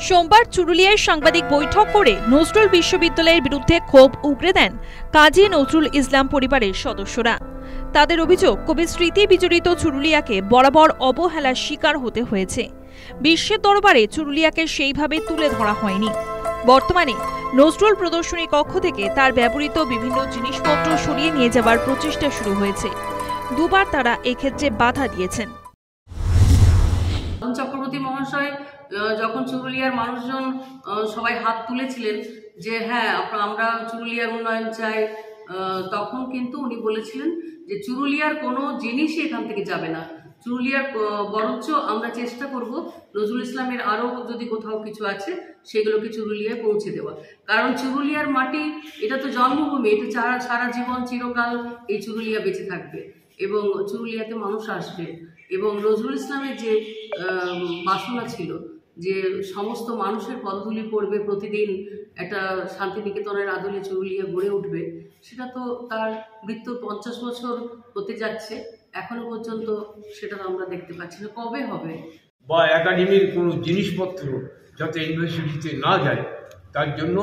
সোমবার চুরুলিয়ায় সাংবাদিক বৈঠক করে নজরুল বিশ্ববিদ্যালয়ের বিরুদ্ধে ক্ষোভ উগরে দেন কাজী নজরুল ইসলাম পরিবারের সদস্যরা। তাদের অভিযোগ, কবি স্মৃতি বিজড়িত চুরুলিয়াকে বরাবর অবহেলার শিকার হতে হয়েছে। বিশ্বের দরবারে চুরুলিয়াকে সেইভাবে তুলে ধরা হয়নি। বর্তমানে নজরুল প্রদর্শনী কক্ষ থেকে তার ব্যবহৃত বিভিন্ন জিনিসপত্র সরিয়ে নিয়ে যাওয়ার প্রচেষ্টা শুরু হয়েছে। দুবার তারা এক্ষেত্রে বাধা দিয়েছেন। চক্রবর্তী মহাশয় যখন চুরুলিয়ার মানুষজন সবাই হাত তুলেছিলেন যে হ্যাঁ আমরা চুরুলিয়ার উন্নয়ন চাই, তখন কিন্তু উনি বলেছিলেন যে চুরুলিয়ার কোনো জিনিসই এখান থেকে যাবে না। চুরুলিয়ার বরঞ্চ আমরা চেষ্টা করব নজরুল ইসলামের আরও যদি কোথাও কিছু আছে সেগুলোকে চুরুলিয়ায় পৌঁছে দেওয়া। কারণ চুরুলিয়ার মাটি এটা তো জন্মভূমি, এটা সারা জীবন চিরকাল এই চুরুলিয়া বেঁচে থাকবে এবং চুরুলিয়াতে মানুষ আসবে। এবং নজরুল ইসলামের যে বাসনা ছিল যে সমস্ত মানুষের পদধূলি পড়বে, প্রতিদিন একটা শান্তিনিকেতনের আদলে চুরুলিয়া গড়ে উঠবে, সেটা তো তার মৃত্যুর 50 বছর হতে যাচ্ছে, এখনো পর্যন্ত সেটা আমরা দেখতে পাচ্ছি না। কবে হবে? বা একাডেমির কোনো জিনিসপত্র যাতে ইউনিভার্সিটিতে না যায়, তার জন্য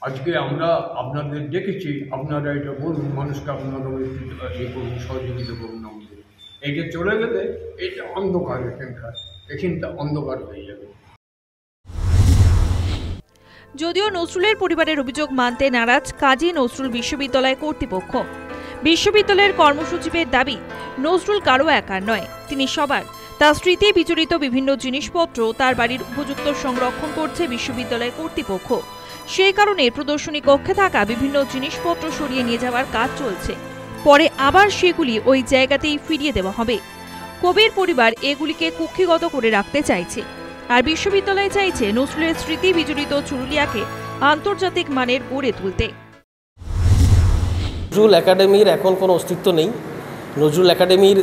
আজকে আমরা আপনাদের ডেকেছি। আপনারা এটা বলুন, মানুষকে আপনারা একটু করুন, সহযোগিতা করুন আমাদের। এইটা চলে গেলে এটা অন্ধকার, এখানটা অন্ধকার হয়ে যাবে। যদিও নজরুলের পরিবারের অভিযোগ মানতে নারাজ কাজী নজরুল বিশ্ববিদ্যালয় কর্তৃপক্ষ। বিশ্ববিদ্যালয়ের কর্মসূচির দাবি, নজরুল কারো একার নয়, তিনি সবার। তার স্মৃতি বিজড়িত বিভিন্ন জিনিসপত্র তার বাড়ির উপযুক্ত সংরক্ষণ করছে বিশ্ববিদ্যালয় কর্তৃপক্ষ। সেই কারণে প্রদর্শনী কক্ষে থাকা বিভিন্ন জিনিসপত্র সরিয়ে নিয়ে যাওয়ার কাজ চলছে। পরে আবার সেগুলি ওই জায়গাতেই ফিরিয়ে দেওয়া হবে। কবির পরিবার এগুলিকে কুক্ষিগত করে রাখতে চাইছে, আর বিশ্ববিদ্যালয় চাইছে নজরুলের স্মৃতি বিজড়িত চুরুলিয়াকে আন্তর্জাতিক মানের গড়ে তুলতে। নজরুল একাডেমির এখন কোনো অস্তিত্ব নেই। নজরুল একাডেমির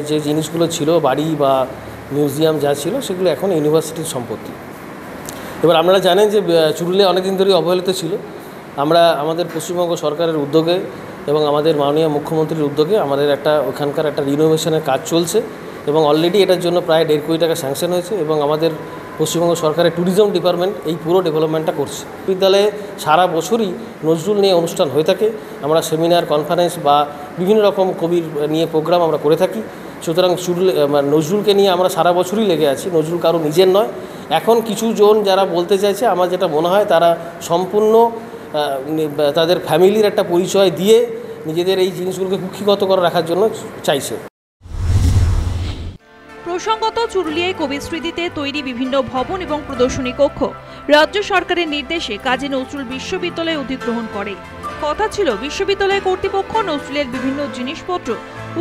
যে জিনিসগুলো ছিল, বাড়ি বা মিউজিয়াম যা ছিল, সেগুলো এখন ইউনিভার্সিটির সম্পত্তি। এবার আপনারা জানেন যে চুরুলিয়া অনেকদিন ধরেই অবহেলিত ছিল। আমরা আমাদের পশ্চিমবঙ্গ সরকারের উদ্যোগে এবং আমাদের মাননীয় মুখ্যমন্ত্রীর উদ্যোগে আমাদের ওখানকার একটা রিনোভেশনের কাজ চলছে এবং অলরেডি এটার জন্য প্রায় 1.5 কোটি টাকা স্যাংশন হয়েছে এবং আমাদের পশ্চিমবঙ্গ সরকারের ট্যুরিজম ডিপার্টমেন্ট এই পুরো ডেভেলপমেন্টটা করছে। বিদ্যালয়ে সারা বছরই নজরুল নিয়ে অনুষ্ঠান হয়ে থাকে। আমরা সেমিনার, কনফারেন্স বা বিভিন্ন রকম কবির নিয়ে প্রোগ্রাম আমরা করে থাকি। সুতরাং নজরুলকে নিয়ে আমরা সারা বছরই লেগে আছি। নজরুল কারো নিজের নয়। এখন কিছু জন যারা বলতে চাইছে, আমার যেটা মনে হয় তারা সম্পূর্ণ তাদের ফ্যামিলির একটা পরিচয় দিয়ে নিজেদের এই জিনিসগুলোকে কুক্ষিগত করে রাখার জন্য চাইছে। প্রসঙ্গত, চুরুলিয়ায় কবির স্মৃতিতে তৈরি বিভিন্ন ভবন এবং প্রদর্শনী কক্ষ রাজ্য সরকারের নির্দেশে কাজী নজরুল বিশ্ববিদ্যালয় অধিগ্রহণ করে। কথা ছিল বিশ্ববিদ্যালয় কর্তৃপক্ষ নজরুলের বিভিন্ন জিনিসপত্র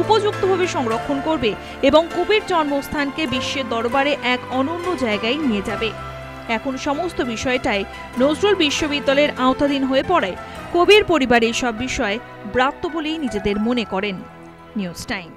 উপযুক্তভাবে সংরক্ষণ করবে এবং কবির জন্মস্থানকে বিশ্বের দরবারে এক অনন্য জায়গায় নিয়ে যাবে। এখন সমস্ত বিষয়টাই নজরুল বিশ্ববিদ্যালয়ের আওতাধীন হয়ে পড়ায় কবির পরিবার এই সব বিষয় ব্রাত্য বলেই নিজেদের মনে করেন। News time.